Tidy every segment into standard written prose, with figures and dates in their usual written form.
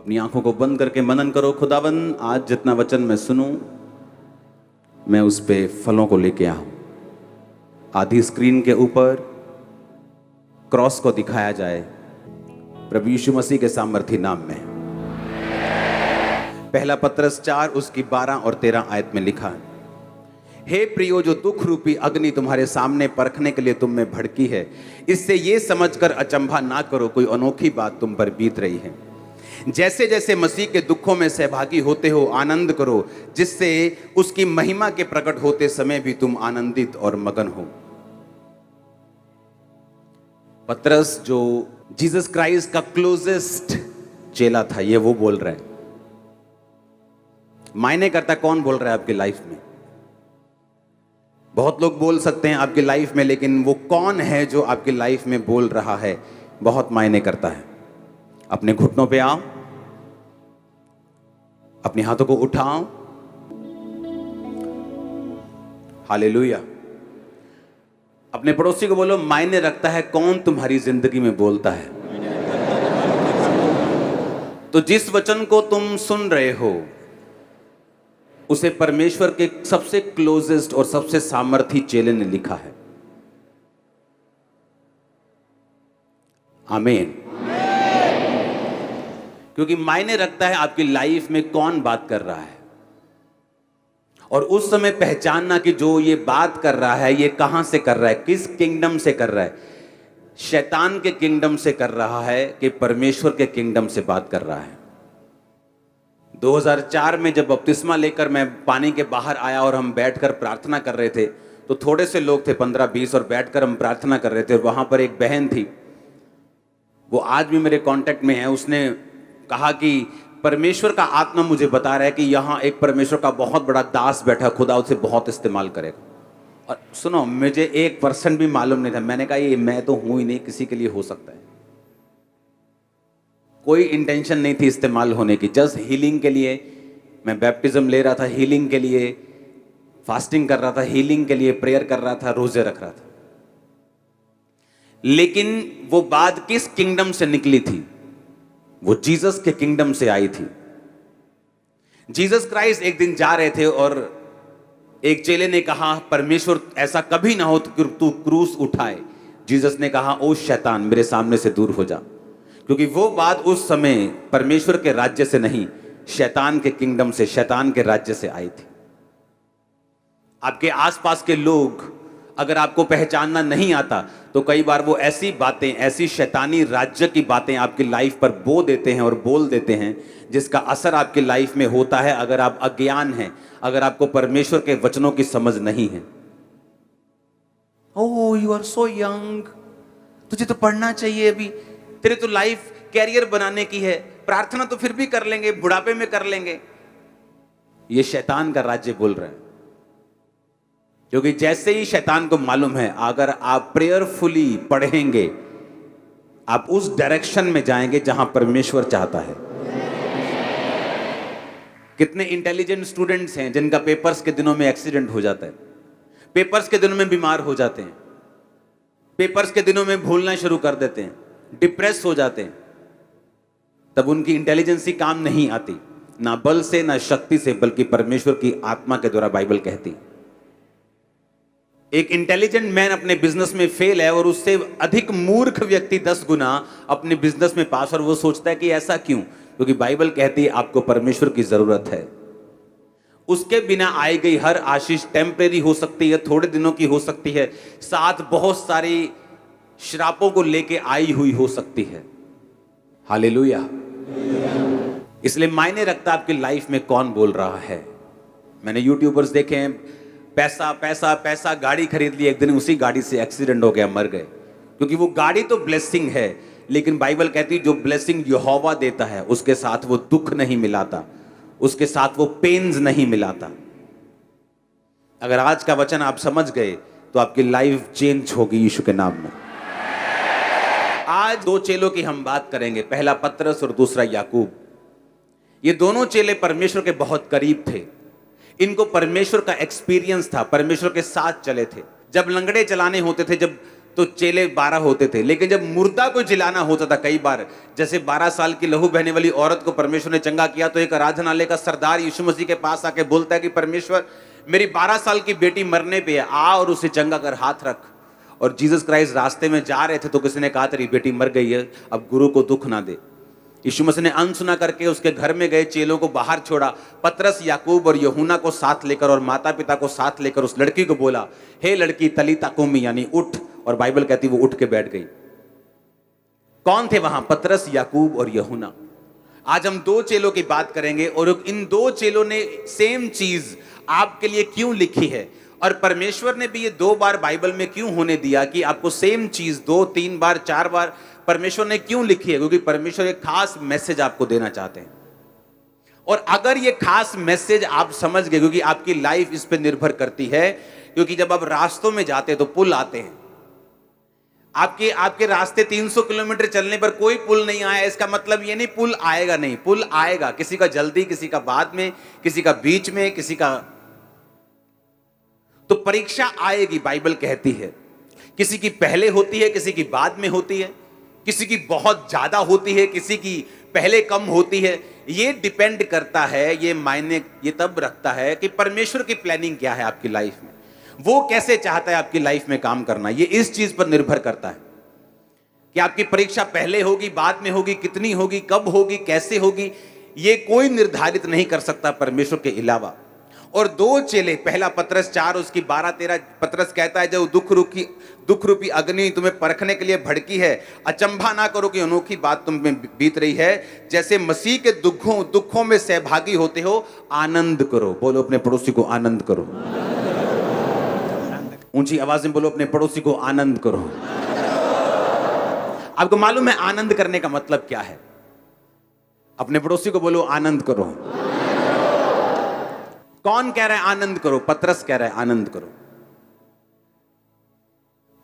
अपनी आंखों को बंद करके मनन करो। खुदावन, आज जितना वचन मैं सुनूं, मैं उस पे फलों को लेके आऊं। आधी स्क्रीन के ऊपर क्रॉस को दिखाया जाए प्रभु यीशु मसीह के सामर्थी नाम में। पहला पत्रस 4 उसकी 12 और 13 आयत में लिखा है, हे प्रियो, जो दुख रूपी अग्नि तुम्हारे सामने परखने के लिए तुम में भड़की है, इससे ये समझकर अचंभा ना करो कोई अनोखी बात तुम पर बीत रही है। जैसे जैसे मसीह के दुखों में सहभागी होते हो आनंद करो, जिससे उसकी महिमा के प्रकट होते समय भी तुम आनंदित और मगन हो। पतरस जो जीसस क्राइस्ट का क्लोजेस्ट चेला था, ये वो बोल रहा है। मायने करता कौन बोल रहा है आपकी लाइफ में? बहुत लोग बोल सकते हैं आपकी लाइफ में, लेकिन वो कौन है जो आपकी लाइफ में बोल रहा है, बहुत मायने करता है। अपने घुटनों पे आओ, अपने हाथों को उठाओ। हालेलुया। अपने पड़ोसी को बोलो, मायने रखता है कौन तुम्हारी जिंदगी में बोलता है। तो जिस वचन को तुम सुन रहे हो, उसे परमेश्वर के सबसे क्लोजेस्ट और सबसे सामर्थी चेले ने लिखा है। आमीन। क्योंकि मायने रखता है आपकी लाइफ में कौन बात कर रहा है, और उस समय पहचानना कि जो ये बात कर रहा है ये कहां से कर रहा है, किस किंगडम से कर रहा है। शैतान के किंगडम से कर रहा है कि परमेश्वर के किंगडम से बात कर रहा है। 2004 में जब बपतिस्मा लेकर मैं पानी के बाहर आया और हम बैठकर प्रार्थना कर रहे थे, तो थोड़े से लोग थे, 15-20, और बैठकर हम प्रार्थना कर रहे थे। और वहां पर एक बहन थी, वो आज भी मेरे कांटेक्ट में है। उसने कहा कि परमेश्वर का आत्मा मुझे बता रहा है कि यहाँ एक परमेश्वर का बहुत बड़ा दास बैठा, खुदा उसे बहुत इस्तेमाल करेगा। और सुनो, मुझे 1% भी मालूम नहीं था। मैंने कहा ये मैं तो हूं ही नहीं, किसी के लिए हो सकता है। कोई इंटेंशन नहीं थी इस्तेमाल होने की, जस्ट हीलिंग के लिए मैं बैप्टिज्म ले रहा था, हीलिंग के लिए फास्टिंग कर रहा था, हीलिंग के लिए प्रेयर कर रहा था, रोजे रख रहा था। लेकिन वो बात किस किंगडम से निकली थी? वो जीसस के किंगडम से आई थी। जीसस क्राइस्ट एक दिन जा रहे थे और एक चेले ने कहा, परमेश्वर ऐसा कभी ना हो कि तू क्रूस उठाए। जीसस ने कहा, ओ शैतान, मेरे सामने से दूर हो जा। क्योंकि वो बात उस समय परमेश्वर के राज्य से नहीं, शैतान के किंगडम से, शैतान के राज्य से आई थी। आपके आसपास के लोग अगर आपको पहचानना नहीं आता, तो कई बार वो ऐसी बातें, ऐसी शैतानी राज्य की बातें आपकी लाइफ पर बो देते हैं और बोल देते हैं, जिसका असर आपकी लाइफ में होता है अगर आप अज्ञान हैं, अगर आपको परमेश्वर के वचनों की समझ नहीं है। ओह, यू आर सो यंग, तुझे तो पढ़ना चाहिए अभी, तेरे तो लाइफ कैरियर बनाने की है, प्रार्थना तो फिर भी कर लेंगे, बुढ़ापे में कर लेंगे। ये शैतान का राज्य बोल रहा है। क्योंकि जैसे ही शैतान को मालूम है, अगर आप प्रेयरफुली पढ़ेंगे, आप उस डायरेक्शन में जाएंगे जहां परमेश्वर चाहता है। कितने इंटेलिजेंट स्टूडेंट्स हैं जिनका पेपर्स के दिनों में एक्सीडेंट हो जाता है, पेपर्स के दिनों में बीमार हो जाते हैं, पेपर्स के दिनों में भूलना शुरू कर देते हैं, डिप्रेस हो जाते हैं। तब उनकी इंटेलिजेंसी काम नहीं आती, ना बल से ना शक्ति से, बल्कि परमेश्वर की आत्मा के द्वारा, बाइबल कहती। एक इंटेलिजेंट मैन अपने बिजनेस में फेल है और उससे अधिक मूर्ख व्यक्ति 10 गुना अपने बिजनेस में पास, और वो सोचता है कि ऐसा क्यों? क्योंकि बाइबल कहती है आपको परमेश्वर की जरूरत है। उसके बिना आई गई हर आशीष टेम्परेरी हो सकती है, थोड़े दिनों की हो सकती है, साथ बहुत सारी श्रापों को लेके आई हुई हो सकती है। हालेलुया। इसलिए मायने रखता आपकी लाइफ में कौन बोल रहा है। मैंने यूट्यूबर्स देखे हैं, पैसा पैसा पैसा, गाड़ी खरीद ली, एक दिन उसी गाड़ी से एक्सीडेंट हो गया, मर गए। क्योंकि वो गाड़ी तो ब्लेसिंग है, लेकिन बाइबल कहती है जो ब्लेसिंग यहोवा देता है उसके साथ वो दुख नहीं मिलाता, उसके साथ वो पेन्स नहीं मिलाता। अगर आज का वचन आप समझ गए तो आपकी लाइफ चेंज होगी यीशु के नाम में। आज 2 चेलों की हम बात करेंगे, पहला पतरस और दूसरा याकूब। ये दोनों चेले परमेश्वर के बहुत करीब थे। इनको परमेश्वर का एक्सपीरियंस था, परमेश्वर के साथ चले थे। जब लंगड़े चलाने होते थे, जब तो चेले 12 होते थे, लेकिन जब मुर्दा को जिलाना होता था कई बार, जैसे 12 साल की लहू बहने वाली औरत को परमेश्वर ने चंगा किया, तो एक आराधनालय का सरदार यीशु मसीह के पास आके बोलता है कि परमेश्वर मेरी 12 साल की बेटी मरने पे है, आ और उसे चंगा कर, हाथ रख। और जीसस क्राइस्ट रास्ते में जा रहे थे तो किसी ने कहा तेरी बेटी मर गई है, अब गुरु को दुख ना दे। यीशु मसीह ने अनसुना करके उसके घर में गए, चेलों को बाहर छोड़ा, पतरस, याकूब और यूहन्ना को साथ लेकर और माता पिता को साथ लेकर उस लड़की को बोला, हे लड़की तलीता कुमी, यानी उठ। और बाइबल कहती वो उठ के बैठ गई। कौन थे वहां? पतरस, याकूब और यूहन्ना। आज हम 2 चेलों की बात करेंगे और इन 2 चेलों ने सेम चीज आपके लिए क्यों लिखी है, और परमेश्वर ने भी ये 2 बार बाइबल में क्यों होने दिया कि आपको सेम चीज 2, 3 बार, 4 बार परमेश्वर ने क्यों लिखी है? क्योंकि परमेश्वर एक खास मैसेज आपको देना चाहते हैं। और अगर ये खास मैसेज आप समझ गए, क्योंकि आपकी लाइफ इस पे निर्भर करती है, क्योंकि जब आप रास्तों में जाते हैं तो पुल आते हैं। आपके रास्ते 300 किलोमीटर चलने पर कोई पुल नहीं आया, इसका मतलब ये नहीं पुल आएगा नहीं, पुल आएगा। किसी का जल्दी, किसी का बाद में, किसी का बीच में, किसी का। तो परीक्षा आएगी, बाइबल कहती है। किसी की पहले होती है, किसी की बाद में होती है, किसी की बहुत ज्यादा होती है, किसी की पहले कम होती है। ये डिपेंड करता है, ये मायने ये तब रखता है कि परमेश्वर की प्लानिंग क्या है आपकी लाइफ में, वो कैसे चाहता है आपकी लाइफ में काम करना। ये इस चीज पर निर्भर करता है कि आपकी परीक्षा पहले होगी, बाद में होगी, कितनी होगी, कब होगी, कैसे होगी, ये कोई निर्धारित नहीं कर सकता परमेश्वर के अलावा। और 2 चेले, पहला पतरस 4 उसकी 12-13, पतरस कहता है जब दुख रूपी अग्नि तुम्हें परखने के लिए भड़की है, अचंभा ना करो कि अनोखी बात तुम में बीत रही है, जैसे मसीह के दुखों में सहभागी होते हो, आनंद करो। बोलो अपने पड़ोसी को आनंद करो। ऊंची आवाज में बोलो अपने पड़ोसी को आनंद करो। आपको मालूम है आनंद करने का मतलब क्या है? अपने पड़ोसी को बोलो आनंद करो। कौन कह रहा है आनंद करो? पतरस कह रहा है आनंद करो,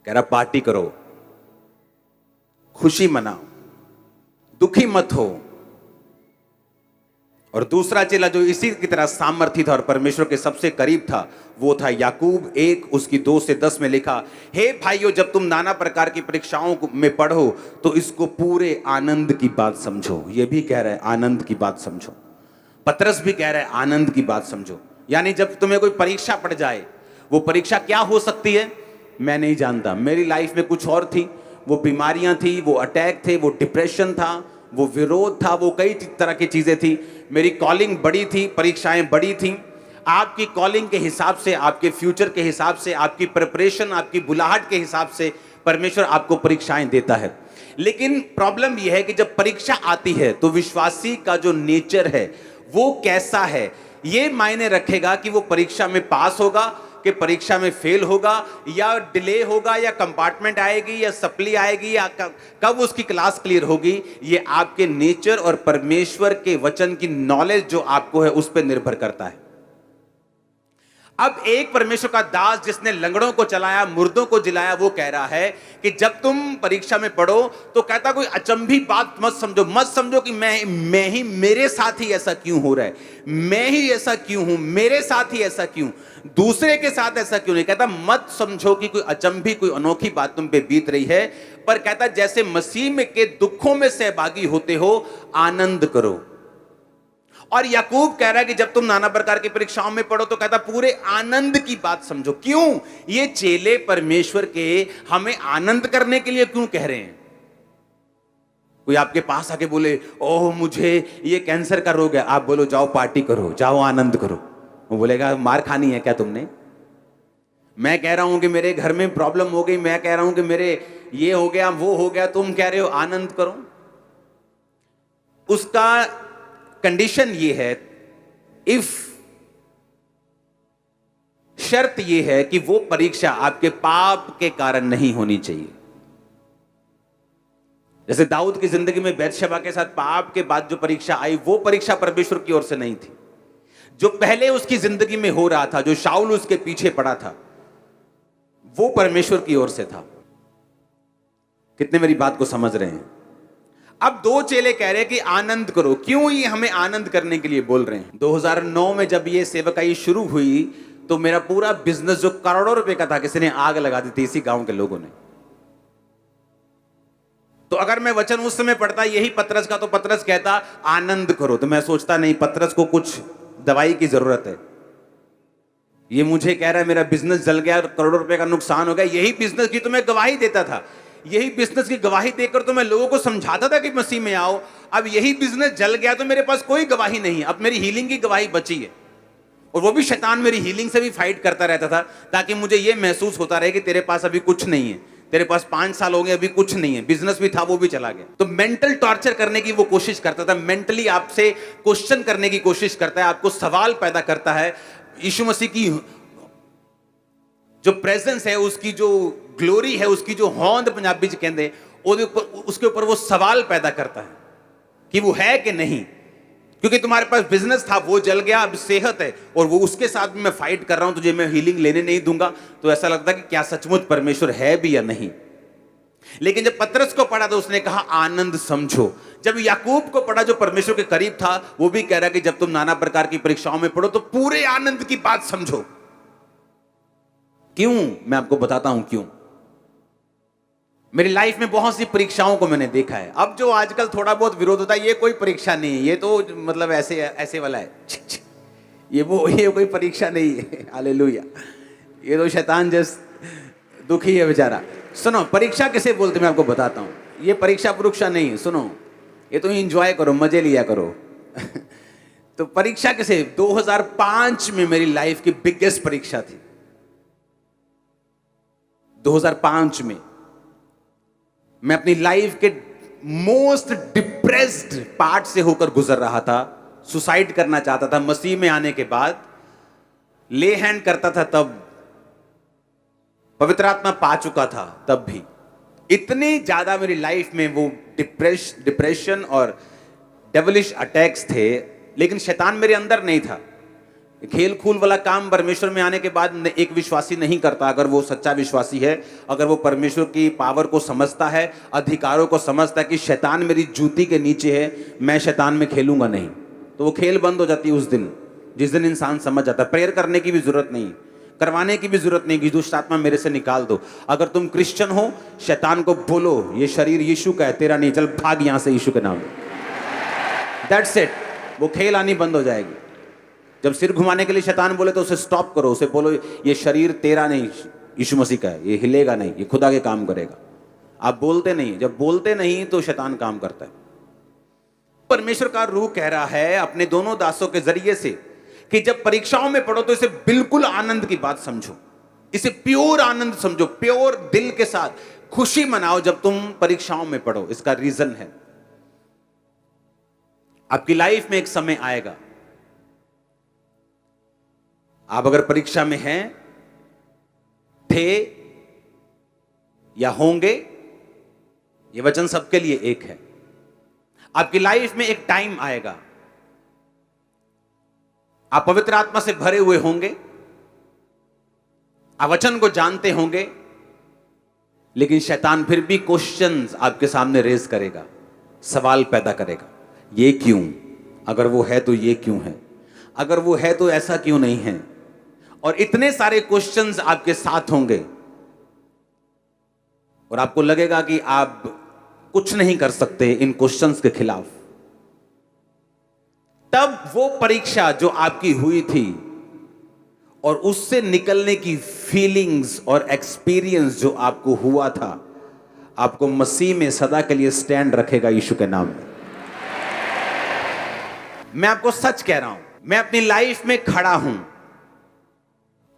कह रहा पार्टी करो, खुशी मनाओ, दुखी मत हो। और दूसरा चेला जो इसी की तरह सामर्थी था और परमेश्वर के सबसे करीब था, वो था याकूब 1 उसकी 2 से 10 में लिखा, हे भाइयों, जब तुम नाना प्रकार की परीक्षाओं में पढ़ो तो इसको पूरे आनंद की बात समझो। ये भी कह रहा है आनंद की बात समझो। पतरस भी कह रहा है आनंद की बात समझो। यानी जब तुम्हें कोई परीक्षा पड़ जाए, वो परीक्षा क्या हो सकती है मैं नहीं जानता। मेरी लाइफ में कुछ और थी, वो बीमारियां थी, वो अटैक थे, वो डिप्रेशन था, वो विरोध था, वो कई तरह की चीजें थी। मेरी कॉलिंग बड़ी थी, परीक्षाएं बड़ी थी। आपकी कॉलिंग के हिसाब से, आपके फ्यूचर के हिसाब से, आपकी प्रिपरेशन, आपकी बुलाहट के हिसाब से परमेश्वर आपको परीक्षाएं देता है। लेकिन प्रॉब्लम यह है कि जब परीक्षा आती है तो विश्वासी का जो नेचर है वो कैसा है, ये मायने रखेगा कि वो परीक्षा में पास होगा कि परीक्षा में फेल होगा, या डिले होगा, या कंपार्टमेंट आएगी, या सप्ली आएगी, या कब उसकी क्लास क्लियर होगी। ये आपके नेचर और परमेश्वर के वचन की नॉलेज जो आपको है उस पर निर्भर करता है। अब एक परमेश्वर का दास जिसने लंगड़ों को चलाया, मुर्दों को जिलाया, वो कह रहा है कि जब तुम परीक्षा में पढ़ो तो कहता कोई अचंभी बात मत समझो कि मैं ही, मेरे साथ ही ऐसा क्यों हो रहा है, मैं ही ऐसा क्यों हूं, मेरे साथ ही ऐसा क्यों, दूसरे के साथ ऐसा क्यों नहीं। कहता मत समझो कि कोई अचंभी, कोई अनोखी बात तुम पे बीत रही है, पर कहता जैसे मसीह में के दुखों में सहभागी होते हो, आनंद करो। और याकूब कह रहा है कि जब तुम नाना प्रकार की परीक्षाओं में पढ़ो तो कहता पूरे आनंद की बात समझो। क्यों? ये चेले परमेश्वर के हमें आनंद करने के लिए क्यों कह रहे हैं? कोई आपके पास आके बोले ओह मुझे ये कैंसर का रोग है, आप बोलो जाओ पार्टी करो, जाओ आनंद करो। वो बोलेगा मार खानी है क्या तुमने? मैं कह रहा हूं कि मेरे घर में प्रॉब्लम हो गई, मैं कह रहा हूं कि मेरे ये हो गया, वो हो गया, तुम कह रहे हो आनंद करो। उसका कंडीशन ये है, इफ शर्त ये है कि वो परीक्षा आपके पाप के कारण नहीं होनी चाहिए। जैसे दाऊद की जिंदगी में बैतशेबा के साथ पाप के बाद जो परीक्षा आई, वो परीक्षा परमेश्वर की ओर से नहीं थी। जो पहले उसकी जिंदगी में हो रहा था, जो शाऊल उसके पीछे पड़ा था, वो परमेश्वर की ओर से था। कितने मेरी बात को समझ रहे हैं? अब 2 चेले कह रहे हैं कि आनंद करो। क्यों ये हमें आनंद करने के लिए बोल रहे हैं? 2009 में जब ये सेवकाई शुरू हुई तो मेरा पूरा बिजनेस जो करोड़ों रुपए का था, किसी ने आग लगा दी थी इसी गांव के लोगों ने। तो अगर मैं वचन उस समय पढ़ता यही पतरस का, तो पतरस कहता आनंद करो, तो मैं सोचता नहीं, पतरस को कुछ दवाई की जरूरत है। ये मुझे कह रहा है मेरा बिजनेस जल गया, करोड़ों रुपए का नुकसान हो गया, यही बिजनेस की तो मैं गवाही देता था, यही बिजनेस की गवाही देकर तो मैं लोगों को समझाता था कि मसीह में आओ। अब यही बिजनेस जल गया तो मेरे पास कोई गवाही नहीं है, अब मेरी हीलिंग की गवाही बची है। और वो भी शैतान मेरी हीलिंग से भी फाइट करता रहता था, ताकि मुझे ये महसूस होता रहे कि तेरे पास अभी कुछ नहीं है, तेरे पास 5 साल हो गए अभी कुछ नहीं है, बिजनेस भी था वो भी चला गया। तो मेंटल टॉर्चर करने की वो कोशिश करता था, मेंटली आपसे क्वेश्चन करने की कोशिश करता है, आपको सवाल पैदा करता है। यीशु मसीह की जो प्रेजेंस है, उसकी जो ग्लोरी है, उसकी जो होंद पंजाबी च कहते, उसके ऊपर वो सवाल पैदा करता है कि वो है कि नहीं। क्योंकि तुम्हारे पास बिजनेस था वो जल गया, अब सेहत है और वो उसके साथ भी मैं फाइट कर रहा हूं, तुझे मैं हीलिंग लेने नहीं दूंगा। तो ऐसा लगता है कि क्या सचमुच परमेश्वर है भी या नहीं। लेकिन जब पतरस को पढ़ा तो उसने कहा आनंद समझो। जब याकूब को पढ़ा जो परमेश्वर के करीब था, वो भी कह रहा कि जब तुम नाना प्रकार की परीक्षाओं में पढ़ो तो पूरे आनंद की बात समझो। क्यों? मैं आपको बताता हूं क्यों। मेरी लाइफ में बहुत सी परीक्षाओं को मैंने देखा है। अब जो आजकल थोड़ा बहुत विरोध होता है, ये कोई परीक्षा नहीं है, ये तो मतलब ऐसे ऐसे वाला है, ये कोई परीक्षा नहीं है। हालेलुया। ये तो शैतान जैस दुखी है बेचारा। सुनो, परीक्षा किसे बोलते मैं आपको बताता हूं। ये परीक्षा परीक्षा नहीं है, सुनो, ये तो एंजॉय करो, मजे लिया करो। तो परीक्षा किसे? 2005 में मेरी लाइफ की बिगेस्ट परीक्षा थी। 2005 में मैं अपनी लाइफ के मोस्ट डिप्रेस्ड पार्ट से होकर गुजर रहा था। सुसाइड करना चाहता था। मसीह में आने के बाद ले हैंड करता था, तब पवित्र आत्मा पा चुका था, तब भी इतनी ज्यादा मेरी लाइफ में वो डिप्रेशन और डेविलिश अटैक्स थे। लेकिन शैतान मेरे अंदर नहीं था। खेल खूल वाला काम परमेश्वर में आने के बाद एक विश्वासी नहीं करता। अगर वो सच्चा विश्वासी है, अगर वो परमेश्वर की पावर को समझता है, अधिकारों को समझता है कि शैतान मेरी जूती के नीचे है, मैं शैतान में खेलूंगा नहीं, तो वो खेल बंद हो जाती है उस दिन, जिस दिन इंसान समझ जाता है। प्रेयर करने की भी जरूरत नहीं, करवाने की भी जरूरत नहीं कि दुष्ट आत्मा मेरे से निकाल दो। अगर तुम क्रिश्चियन हो, शैतान को बोलो ये शरीर यीशु का है, तेरा नहीं, चल भाग यहां से यीशु के नाम में। That's it. वो खेल आनी बंद हो जाएगी। जब सिर घुमाने के लिए शैतान बोले तो उसे स्टॉप करो, उसे बोलो ये शरीर तेरा नहीं, यीशु मसीह का है, ये हिलेगा नहीं, ये खुदा के काम करेगा। आप बोलते नहीं, जब बोलते नहीं तो शैतान काम करता है। परमेश्वर का रूह कह रहा है अपने दोनों दासों के जरिए से कि जब परीक्षाओं में पढ़ो तो इसे बिल्कुल आनंद की बात समझो, इसे प्योर आनंद समझो, प्योर दिल के साथ खुशी मनाओ जब तुम परीक्षाओं में पढ़ो। इसका रीजन है, आपकी लाइफ में एक समय आएगा, आप अगर परीक्षा में हैं, थे या होंगे, ये वचन सबके लिए एक है। आपकी लाइफ में एक टाइम आएगा, आप पवित्र आत्मा से भरे हुए होंगे, आप वचन को जानते होंगे, लेकिन शैतान फिर भी क्वेश्चंस आपके सामने रेज करेगा, सवाल पैदा करेगा। ये क्यों? अगर वो है तो ये क्यों है? अगर वो है तो ऐसा क्यों नहीं है? और इतने सारे क्वेश्चंस आपके साथ होंगे और आपको लगेगा कि आप कुछ नहीं कर सकते इन क्वेश्चंस के खिलाफ। तब वो परीक्षा जो आपकी हुई थी और उससे निकलने की फीलिंग्स और एक्सपीरियंस जो आपको हुआ था, आपको मसीह में सदा के लिए स्टैंड रखेगा यीशु के नाम में। मैं आपको सच कह रहा हूं, मैं अपनी लाइफ में खड़ा हूं,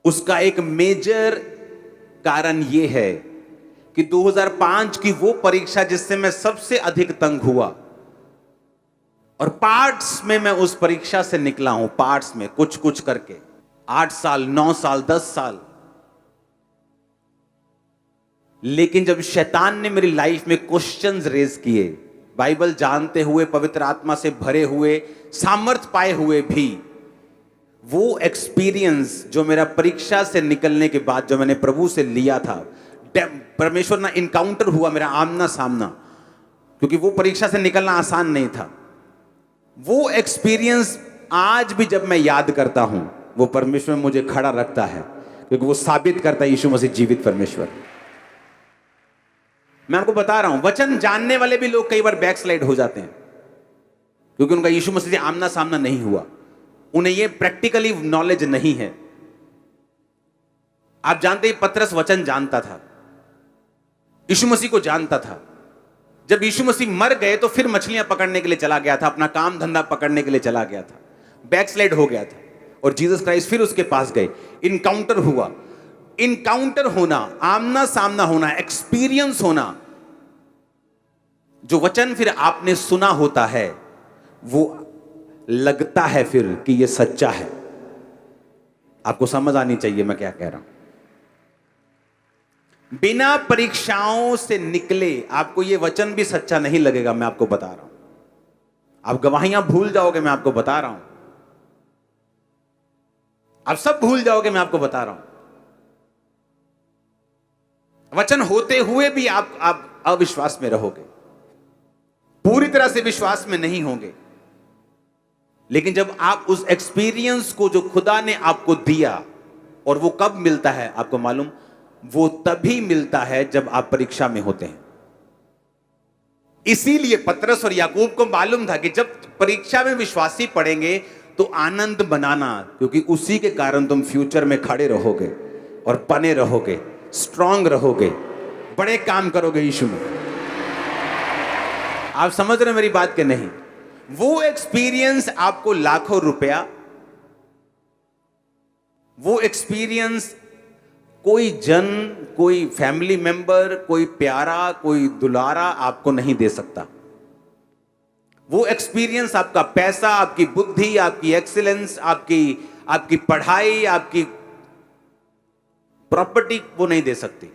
उसका एक मेजर कारण यह है कि 2005 की वो परीक्षा जिससे मैं सबसे अधिक तंग हुआ, और पार्ट्स में मैं उस परीक्षा से निकला हूं, पार्ट्स में कुछ कुछ करके 8 साल 9 साल 10 साल। लेकिन जब शैतान ने मेरी लाइफ में क्वेश्चंस रेज किए, बाइबल जानते हुए, पवित्र आत्मा से भरे हुए, सामर्थ पाए हुए भी, वो एक्सपीरियंस जो मेरा परीक्षा से निकलने के बाद जो मैंने प्रभु से लिया था, परमेश्वर ना इनकाउंटर हुआ मेरा आमना सामना, क्योंकि वो परीक्षा से निकलना आसान नहीं था। वो एक्सपीरियंस आज भी जब मैं याद करता हूं, वो परमेश्वर मुझे खड़ा रखता है, क्योंकि वो साबित करता है यीशु मसीह जीवित परमेश्वर। मैं आपको बता रहा हूं, वचन जानने वाले भी लोग कई बार बैकस्लाइड हो जाते हैं, क्योंकि उनका यीशु मसीह से आमना सामना नहीं हुआ, उन्हें ये प्रैक्टिकली नॉलेज नहीं है। आप जानते हैं पतरस वचन जानता था, यीशु मसीह को जानता था। जब यीशु मसीह मर गए तो फिर मछलियां पकड़ने के लिए चला गया था, अपना काम धंधा पकड़ने के लिए चला गया था, बैकस्लाइड हो गया था, और जीसस क्राइस्ट फिर उसके पास गए, इनकाउंटर हुआ। इनकाउंटर होना, आमना सामना होना, एक्सपीरियंस होना, जो वचन फिर आपने सुना होता है वो लगता है फिर कि ये सच्चा है। आपको समझ आनी चाहिए मैं क्या कह रहा हूं। बिना परीक्षाओं से निकले आपको ये वचन भी सच्चा नहीं लगेगा, मैं आपको बता रहा हूं। आप गवाहियां भूल जाओगे, मैं आपको बता रहा हूं। आप सब भूल जाओगे, मैं आपको बता रहा हूं। वचन होते हुए भी आप अविश्वास में रहोगे, पूरी तरह से विश्वास में नहीं होंगे। लेकिन जब आप उस एक्सपीरियंस को जो खुदा ने आपको दिया, और वो कब मिलता है आपको मालूम, वो तभी मिलता है जब आप परीक्षा में होते हैं। इसीलिए पतरस और याकूब को मालूम था कि जब परीक्षा में विश्वासी पड़ेंगे तो आनंद बनाना, क्योंकि उसी के कारण तुम फ्यूचर में खड़े रहोगे और बने रहोगे, स्ट्रांग रहोगे, बड़े काम करोगे यीशु में। आप समझ रहे मेरी बात के नहीं? वो एक्सपीरियंस आपको लाखों रुपया, वो एक्सपीरियंस कोई जन, कोई फैमिली मेंबर, कोई प्यारा, कोई दुलारा आपको नहीं दे सकता। वो एक्सपीरियंस आपका पैसा, आपकी बुद्धि, आपकी एक्सीलेंस, आपकी पढ़ाई, आपकी प्रॉपर्टी वो नहीं दे सकती।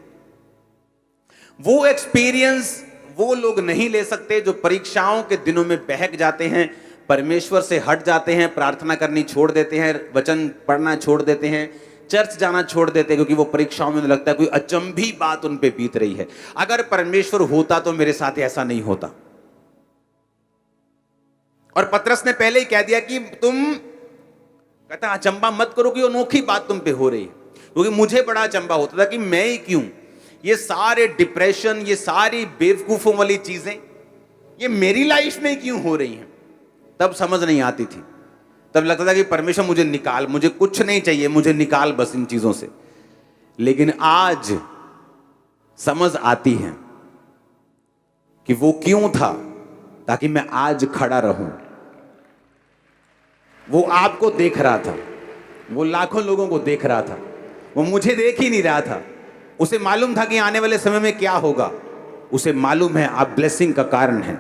वो एक्सपीरियंस वो लोग नहीं ले सकते जो परीक्षाओं के दिनों में बहक जाते हैं, परमेश्वर से हट जाते हैं, प्रार्थना करनी छोड़ देते हैं, वचन पढ़ना छोड़ देते हैं, चर्च जाना छोड़ देते हैं, क्योंकि वो परीक्षाओं में लगता है कोई अचंभी बात उन पे बीत रही है। अगर परमेश्वर होता तो मेरे साथ ऐसा नहीं होता। और पतरस ने पहले ही कह दिया कि तुम, कहता अचंबा मत करो कि अनोखी बात तुम पे हो रही है, क्योंकि मुझे बड़ा अचंबा होता था कि मैं ही क्यों, ये सारे डिप्रेशन, ये सारी बेवकूफों वाली चीजें ये मेरी लाइफ में क्यों हो रही हैं। तब समझ नहीं आती थी, तब लगता था कि परमेश्वर मुझे निकाल, मुझे कुछ नहीं चाहिए, मुझे निकाल बस इन चीजों से। लेकिन आज समझ आती है कि वो क्यों था, ताकि मैं आज खड़ा रहूं। वो आपको देख रहा था, वो लाखों लोगों को देख रहा था, वो मुझे देख ही नहीं रहा था। उसे मालूम था कि आने वाले समय में क्या होगा। उसे मालूम है आप ब्लेसिंग का कारण हैं,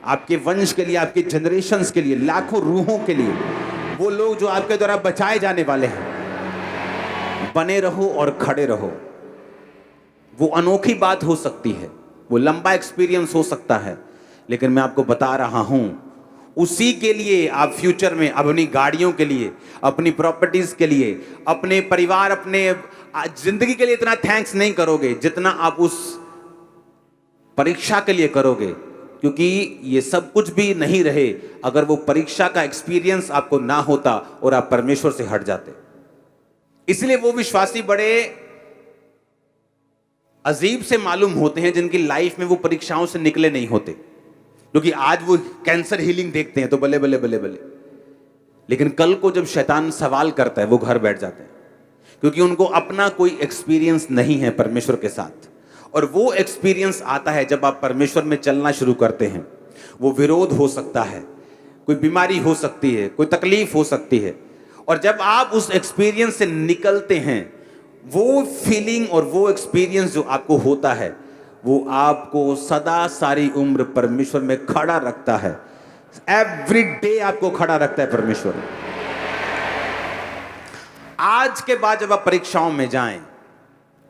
आपके वंश के लिए, आपके जनरेशंस के लिए, लाखों रूहों के लिए, वो लोग जो आपके द्वारा बचाए जाने वाले हैं। बने रहो और खड़े रहो। वो अनोखी बात हो सकती है, वो लंबा एक्सपीरियंस हो सकता है, लेकिन मैं आपको बता रहा हूं उसी के लिए आप फ्यूचर में अपनी गाड़ियों के लिए, अपनी प्रॉपर्टीज के लिए, अपने परिवार, अपने जिंदगी के लिए इतना थैंक्स नहीं करोगे जितना आप उस परीक्षा के लिए करोगे, क्योंकि ये सब कुछ भी नहीं रहे अगर वो परीक्षा का एक्सपीरियंस आपको ना होता और आप परमेश्वर से हट जाते। इसलिए वो विश्वासी बड़े अजीब से मालूम होते हैं जिनकी लाइफ में वो परीक्षाओं से निकले नहीं होते, क्योंकि आज वो कैंसर हीलिंग देखते हैं तो बल्ले बल्ले बल्ले बल्ले, लेकिन कल को जब शैतान सवाल करता है वो घर बैठ जाते हैं, क्योंकि उनको अपना कोई एक्सपीरियंस नहीं है परमेश्वर के साथ। और वो एक्सपीरियंस आता है जब आप परमेश्वर में चलना शुरू करते हैं। वो विरोध हो सकता है, कोई बीमारी हो सकती है, कोई तकलीफ हो सकती है, और जब आप उस एक्सपीरियंस से निकलते हैं, वो फीलिंग और वो एक्सपीरियंस जो आपको होता है वो आपको सदा सारी उम्र परमेश्वर में खड़ा रखता है। एवरी डे आपको खड़ा रखता है परमेश्वर। आज के बाद जब आप परीक्षाओं में जाएं,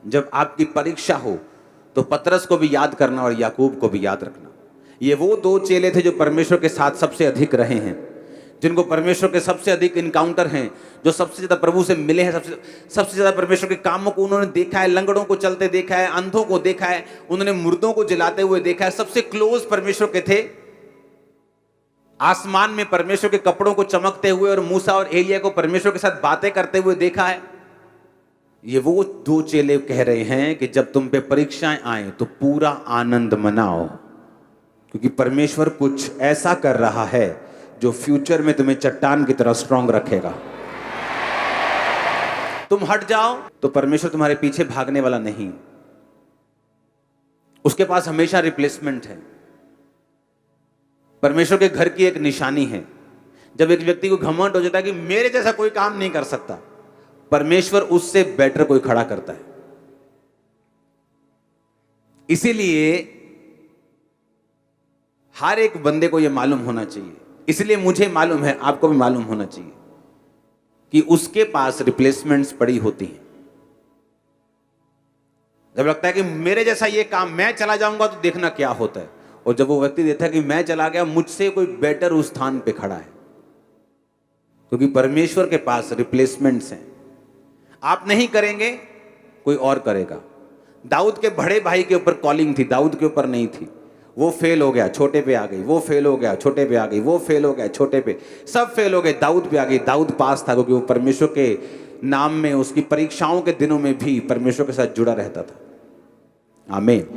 जब आपकी परीक्षा हो, तो पतरस को भी याद करना और याकूब को भी याद रखना। ये वो दो चेले थे जो परमेश्वर के साथ सबसे अधिक रहे हैं, जिनको परमेश्वर के सबसे अधिक इनकाउंटर हैं, जो सबसे ज्यादा प्रभु से मिले हैं, सबसे ज्यादा परमेश्वर के कामों को उन्होंने देखा है, लंगड़ों को चलते देखा है, अंधों को देखा है, उन्होंने मुर्दों को जलाते हुए देखा है, सबसे क्लोज परमेश्वर के थे। आसमान में परमेश्वर के कपड़ों को चमकते हुए और मूसा और एलिया को परमेश्वर के साथ बातें करते हुए देखा है। ये वो दो चेले कह रहे हैं कि जब तुम पे परीक्षाएं आए तो पूरा आनंद मनाओ, क्योंकि परमेश्वर कुछ ऐसा कर रहा है जो फ्यूचर में तुम्हें चट्टान की तरह स्ट्रांग रखेगा। तुम हट जाओ तो परमेश्वर तुम्हारे पीछे भागने वाला नहीं, उसके पास हमेशा रिप्लेसमेंट है। परमेश्वर के घर की एक निशानी है, जब एक व्यक्ति को घमंड हो जाता है कि मेरे जैसा कोई काम नहीं कर सकता, परमेश्वर उससे बेटर कोई खड़ा करता है। इसीलिए हर एक बंदे को यह मालूम होना चाहिए, इसलिए मुझे मालूम है, आपको भी मालूम होना चाहिए कि उसके पास रिप्लेसमेंट्स पड़ी होती हैं। जब लगता है कि मेरे जैसा ये काम मैं चला जाऊंगा तो देखना क्या होता है, और जब वो व्यक्ति देखता है कि मैं चला गया, मुझसे कोई बेटर उस स्थान पे खड़ा है, क्योंकि परमेश्वर के पास रिप्लेसमेंट्स हैं। आप नहीं करेंगे, कोई और करेगा। दाऊद के बड़े भाई के ऊपर कॉलिंग थी, दाऊद के ऊपर नहीं थी। वो फेल हो गया, छोटे पे आ गई, वो फेल हो गया, छोटे पे आ गई, वो फेल हो गया, छोटे पे, सब फेल हो गए, दाऊद पे आ गई। दाऊद पास था क्योंकि वो परमेश्वर के नाम में, उसकी परीक्षाओं के दिनों में भी परमेश्वर के साथ जुड़ा रहता था। आमीन।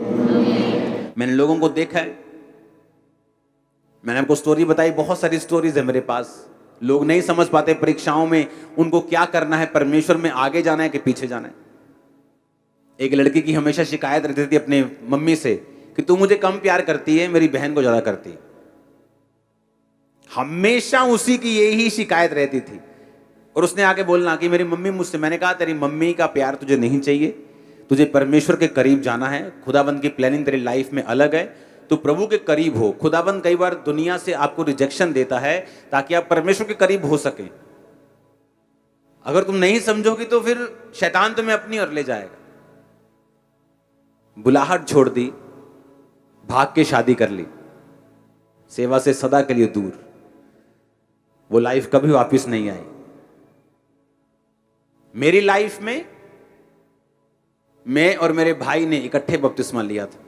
मैंने लोगों को देखा है, मैंने आपको स्टोरी बताई, बहुत सारी स्टोरीज है मेरे पास। लोग नहीं समझ पाते परीक्षाओं में उनको क्या करना है, परमेश्वर में आगे जाना है कि पीछे जाना है। एक लड़की की हमेशा शिकायत रहती थी अपने मम्मी से कि तू मुझे कम प्यार करती है, मेरी बहन को ज्यादा करती है। हमेशा उसी की यही शिकायत रहती थी, और उसने आके बोलना कि मेरी मम्मी मुझसे, मैंने कहा तेरी मम्मी का प्यार तुझे नहीं चाहिए, तुझे परमेश्वर के करीब जाना है। खुदाबंद की प्लानिंग तेरी लाइफ में अलग है, तो प्रभु के करीब हो। खुदाबंद कई बार दुनिया से आपको रिजेक्शन देता है ताकि आप परमेश्वर के करीब हो सके। अगर तुम नहीं समझोगी तो फिर शैतान तुम्हें अपनी ओर ले जाएगा। बुलाहट छोड़ दी, भाग के शादी कर ली, सेवा से सदा के लिए दूर, वो लाइफ कभी वापस नहीं आई। मेरी लाइफ में मैं और मेरे भाई ने इकट्ठे बपतिस्मा लिया था,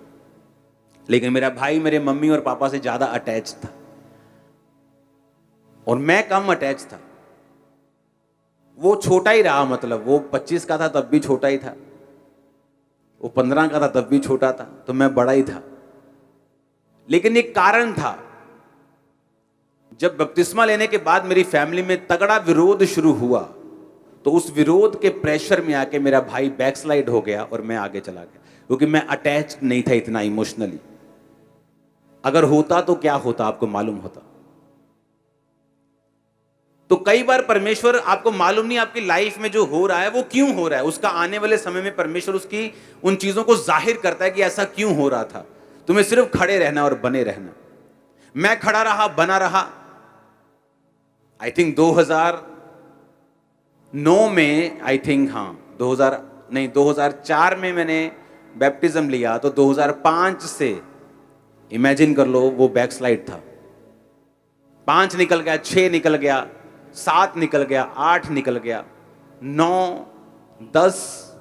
लेकिन मेरा भाई मेरे मम्मी और पापा से ज्यादा अटैच था और मैं कम अटैच था। वो छोटा ही रहा, मतलब वो 25 का था तब भी छोटा ही था, वो 15 का था तब भी छोटा था, तो मैं बड़ा ही था। लेकिन एक कारण था, जब बपतिस्मा लेने के बाद मेरी फैमिली में तगड़ा विरोध शुरू हुआ, तो उस विरोध के प्रेशर में आके मेरा भाई बैकस्लाइड हो गया और मैं आगे चला गया, क्योंकि मैं अटैच नहीं था इतना इमोशनली। अगर होता तो क्या होता आपको मालूम होता। तो कई बार परमेश्वर, आपको मालूम नहीं आपकी लाइफ में जो हो रहा है वो क्यों हो रहा है, उसका आने वाले समय में परमेश्वर उसकी उन चीजों को जाहिर करता है कि ऐसा क्यों हो रहा था। तुम्हें सिर्फ खड़े रहना और बने रहना। मैं खड़ा रहा, बना रहा। आई थिंक 2009 में, आई थिंक, हाँ 2004 में मैंने बैप्टिज्म लिया, तो 2005 से इमेजिन कर लो वो बैकस्लाइड था। 5 निकल गया, 6 निकल गया, 7 निकल गया, 8 निकल गया, 9, 10,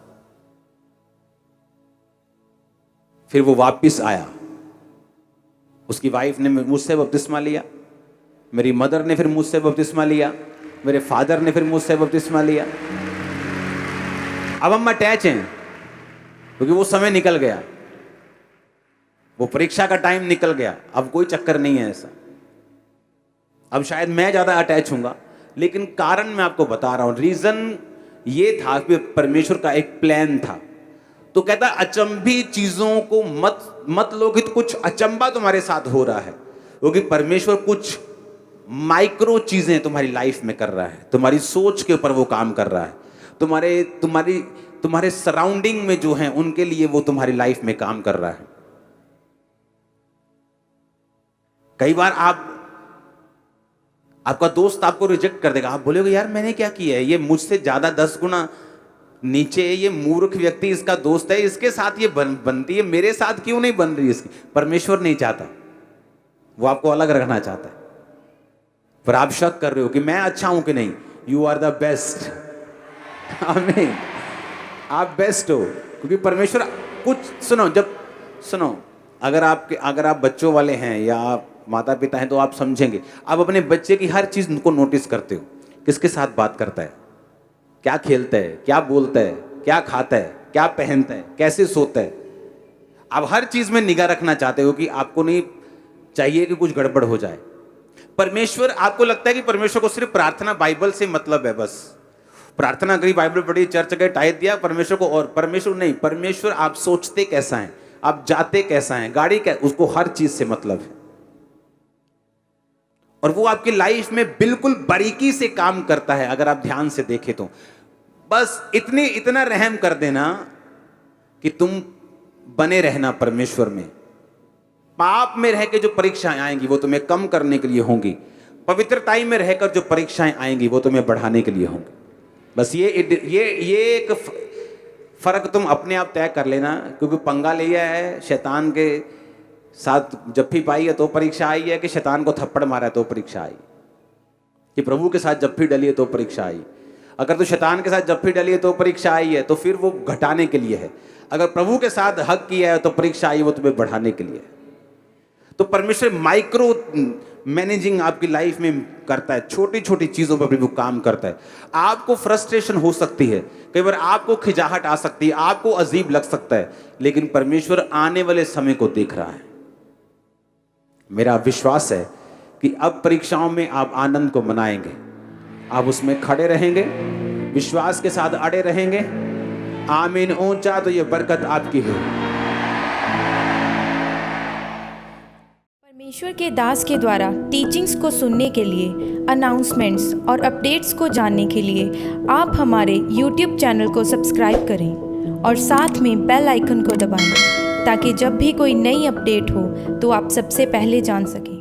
फिर वो वापिस आया। उसकी वाइफ ने मुझसे बपतिस्मा लिया, मेरी मदर ने फिर मुझसे बपतिस्मा लिया, मेरे फादर ने फिर मुझसे बपतिस्मा लिया। अब हम अटैच हैं क्योंकि वो समय निकल गया, वो परीक्षा का टाइम निकल गया। अब कोई चक्कर नहीं है ऐसा। अब शायद मैं ज्यादा अटैच हूंगा, लेकिन कारण मैं आपको बता रहा हूं। रीजन ये था कि परमेश्वर का एक प्लान था। तो कहता अचंभी चीजों को मत लो कि कुछ अचंबा तुम्हारे साथ हो रहा है, क्योंकि परमेश्वर कुछ माइक्रो चीजें तुम्हारी लाइफ में कर रहा है। तुम्हारी सोच के ऊपर वो काम कर रहा है, तुम्हारे सराउंडिंग में जो है उनके लिए वो तुम्हारी लाइफ में काम कर रहा है। कई बार आपका दोस्त आपको रिजेक्ट कर देगा, आप बोलोगे यार मैंने क्या किया है, ये मुझसे ज्यादा 10 गुना नीचे, ये मूर्ख व्यक्ति इसका दोस्त है, इसके साथ ये बनती है, मेरे साथ क्यों नहीं बन रही इसकी। परमेश्वर नहीं चाहता, वो आपको अलग रखना चाहता है। पर आप शक कर रहे हो कि मैं अच्छा हूं कि नहीं। You are the best. आमीन। आप बेस्ट हो, क्योंकि परमेश्वर कुछ, सुनो, अगर आप बच्चों वाले हैं या आप माता पिता हैं तो आप समझेंगे। आप अपने बच्चे की हर चीज को नोटिस करते हो, किसके साथ बात करता है, क्या खेलता है, क्या बोलता है, क्या खाता है, क्या पहनता है, कैसे सोता है। आप हर चीज में निगाह रखना चाहते हो कि आपको नहीं चाहिए कि कुछ गड़बड़ हो जाए। परमेश्वर, आपको लगता है कि परमेश्वर को सिर्फ प्रार्थना बाइबल से मतलब है, बस प्रार्थना करी, बाइबल पढ़ी, चर्च गए, टाइट दिया परमेश्वर को। और परमेश्वर नहीं, परमेश्वर आप सोचते कैसा है, आप जाते कैसा है, गाड़ी क्या, उसको हर चीज से मतलब है। और वो आपकी लाइफ में बिल्कुल बारीकी से काम करता है। अगर आप ध्यान से देखें तो बस इतना रहम कर देना कि तुम बने रहना परमेश्वर में। पाप में रह के जो परीक्षाएं आएंगी वो तुम्हें कम करने के लिए होंगी, पवित्रताई में रहकर जो परीक्षाएं आएंगी वो तुम्हें बढ़ाने के लिए होंगी। बस ये एक फर्क तुम अपने आप तय कर लेना, क्योंकि पंगा लिया है शैतान के साथ, जप्फी पाई है तो परीक्षा आई है, कि शैतान को थप्पड़ मारा है तो परीक्षा आई, कि प्रभु के साथ जप्फी डली है तो परीक्षा आई। अगर तो शैतान के साथ जप्फी डली है तो परीक्षा आई है, तो फिर वो घटाने के लिए है। अगर प्रभु के साथ हक किया है तो परीक्षा आई, वो तुम्हें बढ़ाने के लिए है। तो परमेश्वर माइक्रो मैनेजिंग आपकी लाइफ में करता है, छोटी छोटी चीजों पर भी वो काम करता है। आपको फ्रस्ट्रेशन हो सकती है, कई बार आपको खिजाहट आ सकती है, आपको अजीब लग सकता है, लेकिन परमेश्वर आने वाले समय को देख रहा है। मेरा विश्वास है कि अब परीक्षाओं में आप आनंद को मनाएंगे, आप उसमें खड़े रहेंगे, विश्वास के साथ अड़े रहेंगे। आमीन ऊंचा तो ये बरकत आपकी है। परमेश्वर के दास के द्वारा टीचिंग्स को सुनने के लिए, अनाउंसमेंट्स और अपडेट्स को जानने के लिए आप हमारे YouTube चैनल को सब्सक्राइब करें और साथ में बेल आइकन को दबाएं, ताकि जब भी कोई नई अपडेट हो तो आप सबसे पहले जान सकें।